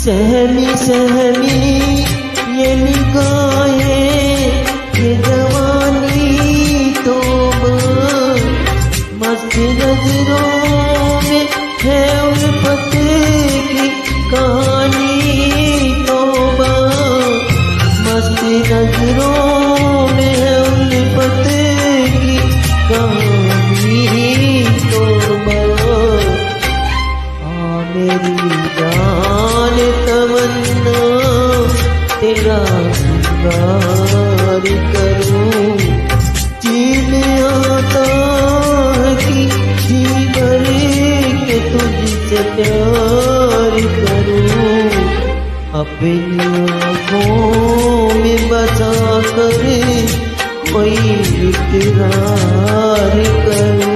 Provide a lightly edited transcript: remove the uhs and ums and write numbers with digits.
सहमी सहमी ये निगाहें, ये जवानी तौबा, मस्त नजरों में है उल्फत की कहानी तौबा, मस्त नजरों में है उल्फत की कहानी तौबा। मेरी जान तमन्ना तेरा सिंगार करूं, चीन आता कि जी भर के तुझसे प्यार करूं, अपनी आँखों में बसा कर कोई इकरार करूं।